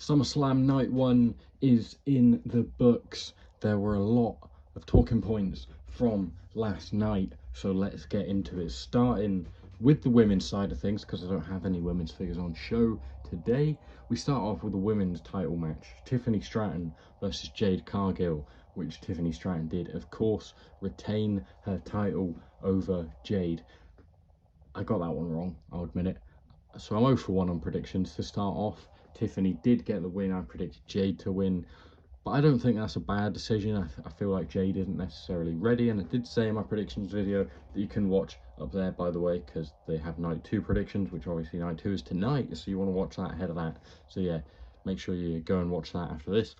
SummerSlam night one is in the books. There were a lot of talking points from last night, so let's get into it. Starting with the women's side of things, because I don't have any women's figures on show today. We start off with the women's title match, Tiffany Stratton versus Jade Cargill, which Tiffany Stratton did, of course, retain her title over Jade. I got that one wrong, I'll admit it. So I'm 0 for 1 on predictions to start off. Tiffany did get the win. I predicted Jade to win, but I don't think that's a bad decision. I feel like Jade isn't necessarily ready, and I did say in my predictions video that you can watch up there, by the way, because they have night 2 predictions, which obviously night 2 is tonight, so you want to watch that ahead of that. So yeah, make sure you go and watch that after this.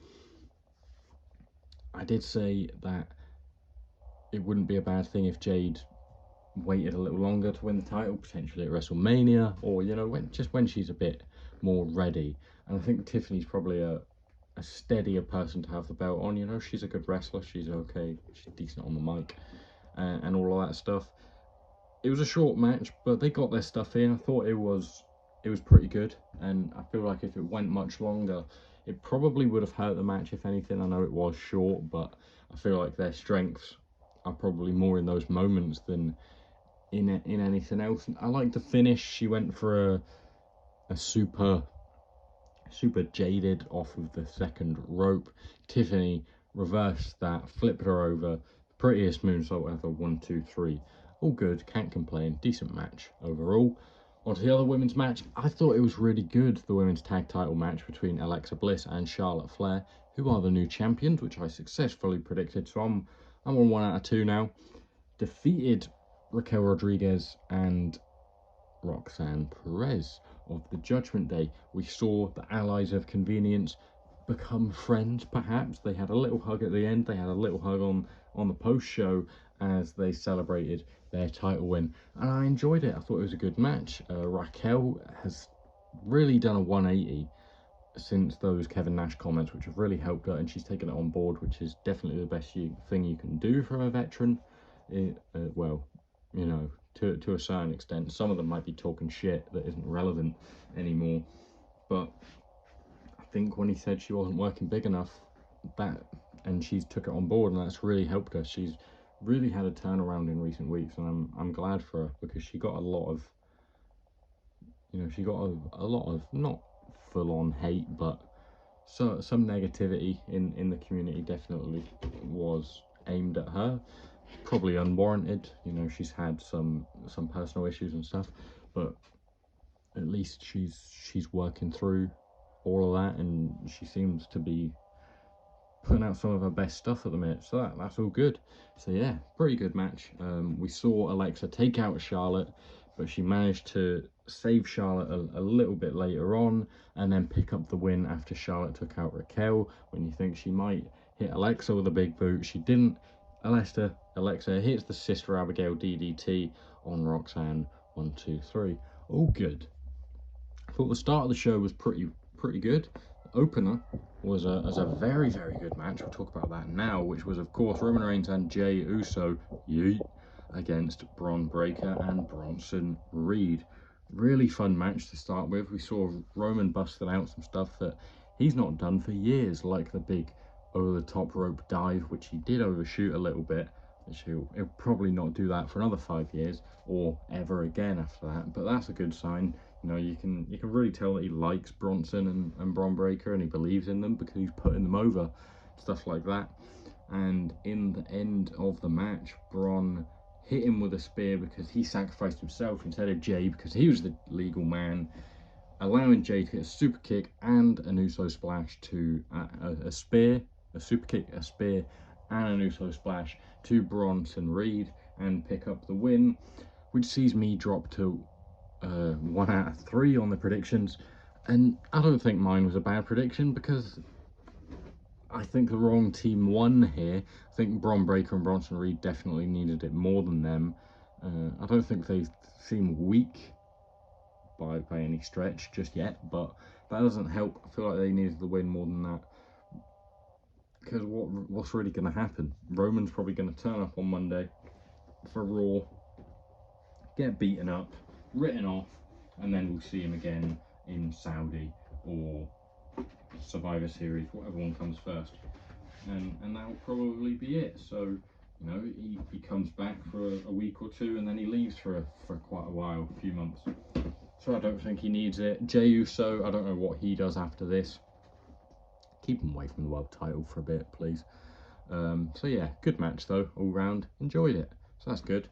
I did say that it wouldn't be a bad thing if Jade waited a little longer to win the title, potentially at WrestleMania, or you know, when she's a bit more ready. And I think Tiffany's probably a steadier person to have the belt on. You know, she's a good wrestler, she's okay, she's decent on the mic, and all of that stuff. It was a short match, but they got their stuff in. I thought it was pretty good, and I feel like if it went much longer, it probably would have hurt the match, if anything. I know it was short, but I feel like their strengths are probably more in those moments than in anything else. I like the finish. She went for a super jaded off of the second rope. Tiffany reversed that, flipped her over. Prettiest moonsault ever. 1, 2, 3. All good, can't complain. Decent match overall. On to the other women's match. I thought it was really good, the women's tag title match between Alexa Bliss and Charlotte Flair, who are the new champions, which I successfully predicted. So I'm on 1 out of 2 now. Defeated Raquel Rodriguez and Roxanne Perez of the Judgment Day. We saw the allies of convenience become friends, perhaps. They had a little hug at the end. They had a little hug on the post show as they celebrated their title win, and I enjoyed it. I thought it was a good match. Raquel has really done a 180 since those Kevin Nash comments, which have really helped her, and she's taken it on board, which is definitely the best thing you can do from a veteran. Well, you know, to a certain extent. Some of them might be talking shit that isn't relevant anymore, but I think when he said she wasn't working big enough, and she's took it on board, and that's really helped her. She's really had a turnaround in recent weeks, and I'm glad for her, because she got a lot of, you know, she got a lot of, not full-on hate, but some negativity in the community definitely was aimed at her. Probably unwarranted. You know, she's had some personal issues and stuff, but at least she's working through all of that, and she seems to be putting out some of her best stuff at the minute, so that's all good. So yeah, pretty good match. We saw Alexa take out Charlotte, but she managed to save Charlotte a little bit later on, and then pick up the win after Charlotte took out Raquel. When you think she might hit Alexa with a big boot, she didn't. Alexa hits the Sister Abigail DDT on Roxanne. 1, 2, 3. All good. I thought the start of the show was pretty good. The opener was a very good match. We'll talk about that now, which was of course Roman Reigns and Jey Uso against Bron Breakker and Bronson Reed. Really fun match to start with. We saw Roman busting out some stuff that he's not done for years, like the big over the top rope dive, which he did overshoot a little bit, which he'll probably not do that for another 5 years or ever again after that, but that's a good sign. You know, you can really tell that he likes Bronson and Bron Breakker, and he believes in them because he's putting them over, stuff like that. And in the end of the match, Bron hit him with a spear because he sacrificed himself instead of Jey, because he was the legal man, allowing Jey to get a super kick and an Uso splash to a spear, a super kick, a spear, and an Uso splash to Bronson Reed, and pick up the win, which sees me drop to 1 out of 3 on the predictions. And I don't think mine was a bad prediction, because I think the wrong team won here. I think Bron Breakker and Bronson Reed definitely needed it more than them. I don't think they seem weak by any stretch just yet, but that doesn't help. I feel like they needed the win more than that, because what's really going to happen? Roman's probably going to turn up on Monday for Raw, get beaten up, written off, and then we'll see him again in Saudi or Survivor Series, whatever one comes first, and that will probably be it. So, you know, he comes back for a week or two, and then he leaves for quite a while, a few months. So I don't think he needs it. Jey Uso, I don't know what he does after this. Keep him away from the world title for a bit, please. So yeah, good match though, all round. Enjoyed it, so that's good.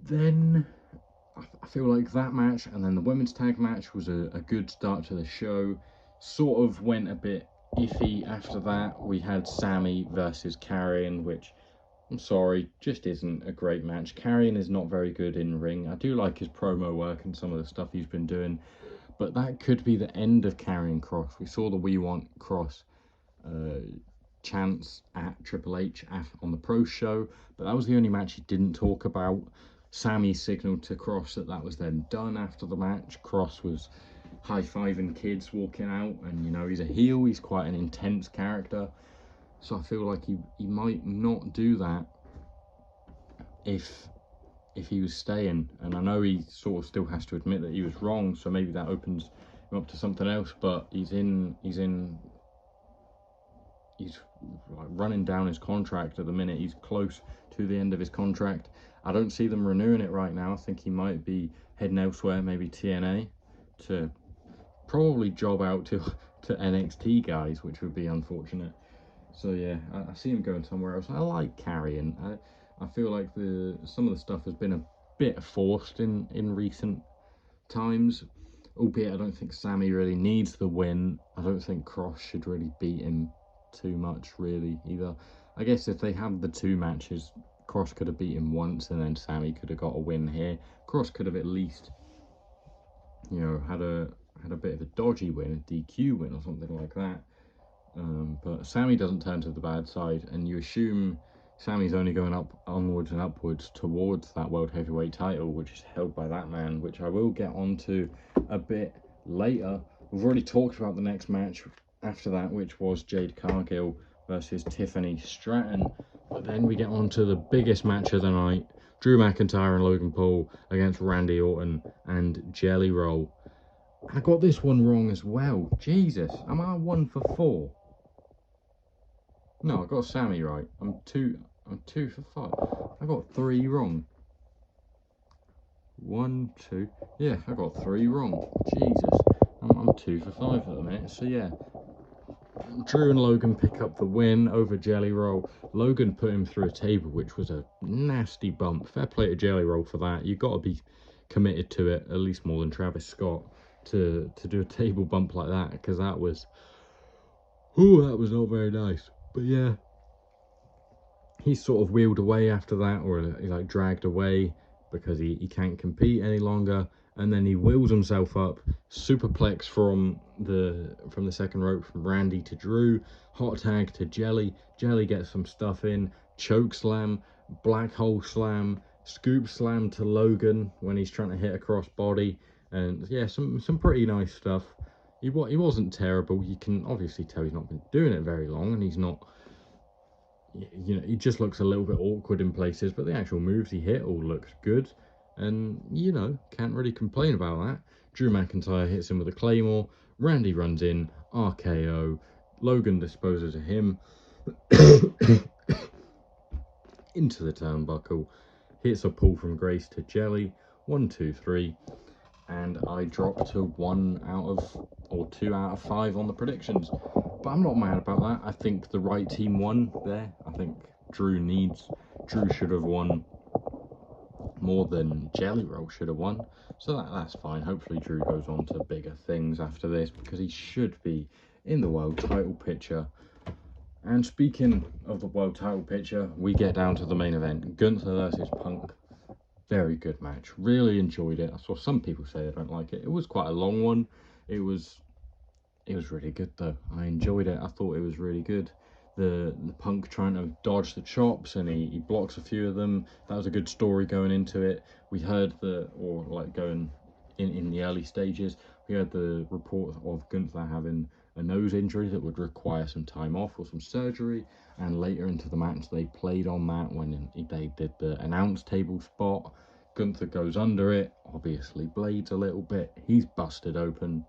Then I feel like that match and then the women's tag match was a good start to the show. Sort of went a bit iffy after that. We had Sammy versus Karrion, which, I'm sorry, just isn't a great match. Karrion is not very good in ring. I do like his promo work and some of the stuff he's been doing, but that could be the end of Karrion Kross. We saw the We Want Kross chants at Triple H on the Pro Show, but that was the only match he didn't talk about. Sammy signaled to Kross that was then done after the match. Kross was high-fiving kids walking out, and you know, he's a heel, he's quite an intense character, so I feel like he might not do that if he was staying. And I know he sort of still has to admit that he was wrong, so maybe that opens him up to something else, but he's like running down his contract at the minute. He's close to the end of his contract. I don't see them renewing it right now. I think he might be heading elsewhere, maybe TNA, to probably job out to NXT guys, which would be unfortunate. So yeah, I see him going somewhere else. I like Karrion. I feel like some of the stuff has been a bit forced in recent times, albeit I don't think Sammy really needs the win. I don't think Kross should really beat him too much really either. I guess if they have the two matches, Kross could have beat him once and then Sammy could have got a win here. Kross could have at least, you know, had a bit of a dodgy win, a DQ win or something like that. But Sammy doesn't turn to the bad side, and you assume Sammy's only going onwards and upwards towards that World Heavyweight title, which is held by that man, which I will get onto a bit later. We've already talked about the next match after that, which was Jade Cargill versus Tiffany Stratton. But then we get on to the biggest match of the night, Drew McIntyre and Logan Paul against Randy Orton and Jelly Roll. I got this one wrong as well. Jesus, am I 1 for 4? No, I got Sammy right. I'm 2 for 5. I got 3 wrong. 1, 2. Yeah, I got 3 wrong. Jesus, I'm 2 for 5 at the minute. So yeah, Drew and Logan pick up the win over Jelly Roll. Logan put him through a table, which was a nasty bump. Fair play to Jelly Roll for that. You've got to be committed to it, at least more than Travis Scott, to do a table bump like that, because that was not very nice. But yeah, he sort of wheeled away after that, or he like dragged away because he can't compete any longer. And then he wheels himself up, superplex from the second rope from Randy to Drew, hot tag to Jelly. Jelly gets some stuff in, choke slam, black hole slam, scoop slam to Logan when he's trying to hit a cross body, and yeah, some pretty nice stuff. He wasn't terrible. You can obviously tell he's not been doing it very long, and he's not, you know, he just looks a little bit awkward in places, but the actual moves he hit all looked good, and you know, can't really complain about that. Drew McIntyre hits him with a Claymore, Randy runs in, RKO, Logan disposes of him into the turnbuckle, hits a pull from Grace to Jelly, 1, 2, 3, and I dropped to 2 out of 5 on the predictions. But I'm not mad about that. I think the right team won there. I think Drew should have won more than Jelly Roll should have won. So that's fine. Hopefully Drew goes on to bigger things after this, because he should be in the world title picture. And speaking of the world title picture, we get down to the main event, Gunther versus Punk. Very good match. Really enjoyed it. I saw some people say they don't like it. It was quite a long one. It was really good though. I enjoyed it. I thought it was really good. The Punk trying to dodge the chops, and he blocks a few of them. That was a good story going into it. We heard going in the early stages, we heard the report of Gunther having a nose injury that would require some time off or some surgery, and later into the match they played on that when they did the announce table spot. Gunther goes under it, obviously blades a little bit, he's busted open,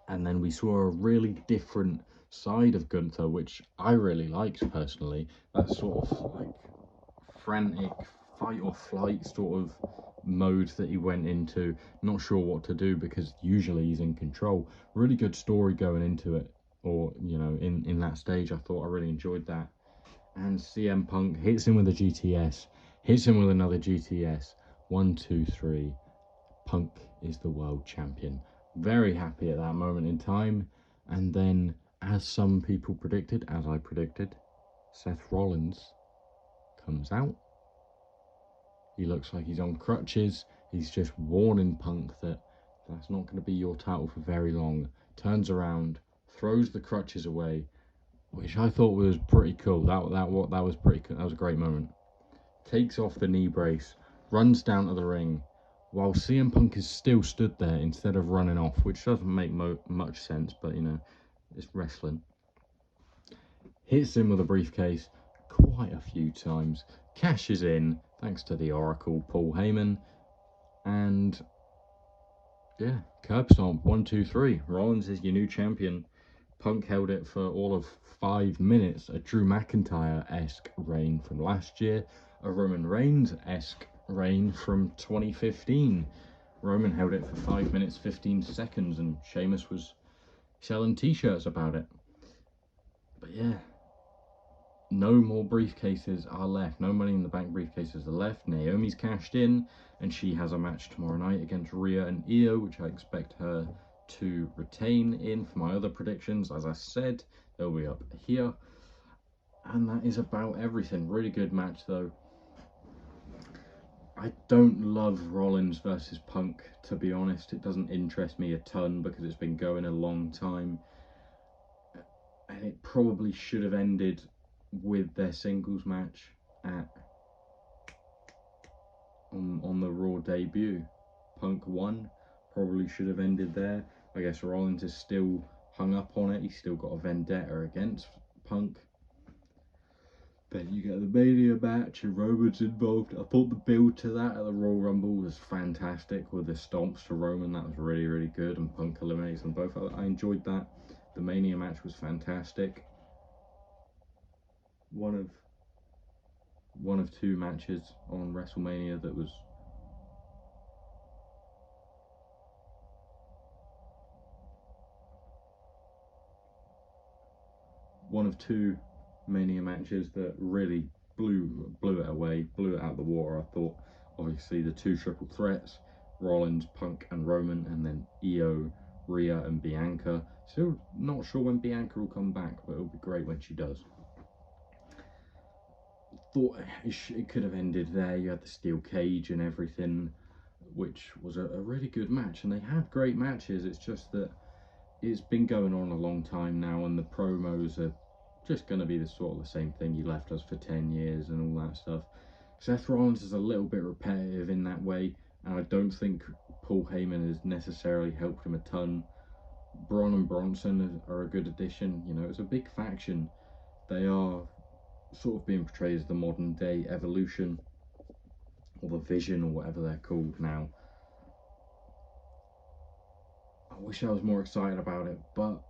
And then we saw a really different side of Gunther, which I really liked personally. That sort of like frantic fight or flight sort of mode that he went into, not sure what to do because usually he's in control. Really good story going into it, or you know, in that stage. I thought I really enjoyed that. And CM Punk hits him with a GTS, hits him with another GTS. 1, 2, 3. Punk is the world champion. Very happy at that moment in time. And then, as some people predicted, as I predicted, Seth Rollins comes out. He looks like he's on crutches. He's just warning Punk that that's not going to be your title for very long. Turns around, throws the crutches away, which I thought was pretty cool. That was pretty cool. That was a great moment. Takes off the knee brace, runs down to the ring, while CM Punk is still stood there instead of running off, which doesn't make much sense, but you know, it's wrestling. Hits him with a briefcase quite a few times, cashes in thanks to the Oracle Paul Heyman, and yeah, curb stomp. 1, 2, 3. Rollins is your new champion. Punk held it for all of 5 minutes, a Drew McIntyre-esque reign from last year, a Roman Reigns-esque reign from 2015. Roman held it for 5 minutes 15 seconds and Sheamus was selling t-shirts about it. But yeah, no more briefcases are left. No Money in the Bank briefcases are left. Naomi's cashed in and she has a match tomorrow night against Rhea and Io, which I expect her to retain in for my other predictions. As I said, they'll be up here. And that is about everything. Really good match though. I don't love Rollins versus Punk, to be honest. It doesn't interest me a ton because it's been going a long time. And it probably should have ended with their singles match on the Raw debut. Punk won. Probably should have ended there. I guess Rollins is still hung up on it. He's still got a vendetta against Punk. Then you get the Mania match and Roman's involved. I thought the build to that at the Royal Rumble was fantastic with the stomps to Roman. That was really, really good. And Punk eliminates them both. I enjoyed that. The Mania match was fantastic. One of 2 matches on WrestleMania that was one of 2 Mania matches that really blew it away, blew it out of the water. I thought obviously the 2 triple threats, Rollins, Punk and Roman, and then Io, Rhea and Bianca. Still not sure when Bianca will come back, but it'll be great when she does. Thought it could have ended there. You had the steel cage and everything, which was a really good match, and they had great matches. It's just that it's been going on a long time now and the promos are just going to be the sort of the same thing. You left us for 10 years and all that stuff. Seth Rollins is a little bit repetitive in that way, and I don't think Paul Heyman has necessarily helped him a ton. Braun and Bronson are a good addition. You know, it's a big faction. They are sort of being portrayed as the modern day Evolution or the Vision or whatever they're called now. I wish I was more excited about it, but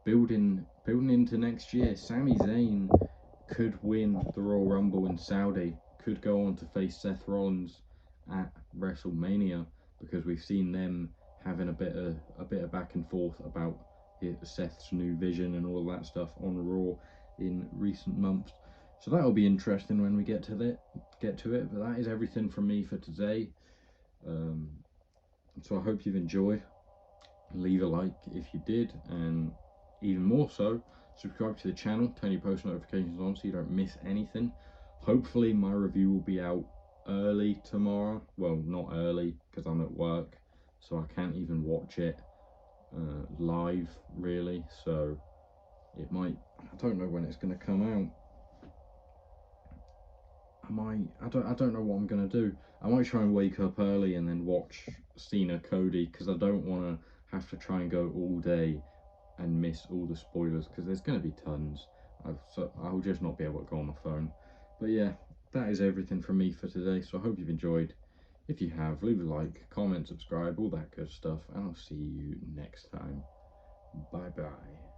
building into next year, Sami Zayn could win the Royal Rumble in Saudi, could go on to face Seth Rollins at WrestleMania, because we've seen them having a bit of back and forth about Seth's new vision and all of that stuff on Raw in recent months. So that'll be interesting when we get to it. But that is everything from me for today. So I hope you've enjoyed. Leave a like if you did, and even more so, subscribe to the channel, turn your post notifications on so you don't miss anything. Hopefully my review will be out early tomorrow. Well, not early because I'm at work, so I can't even watch it live really, so it might, I don't know when it's going to come out. I don't know what I'm going to do. I might try and wake up early and then watch Cena Cody, because I don't want to have to try and go all day and miss all the spoilers, because there's going to be tons. So I'll just not be able to go on my phone. But yeah, that is everything from me for today, so I hope you've enjoyed. If you have, leave a like, comment, subscribe, all that good stuff, and I'll see you next time. Bye bye.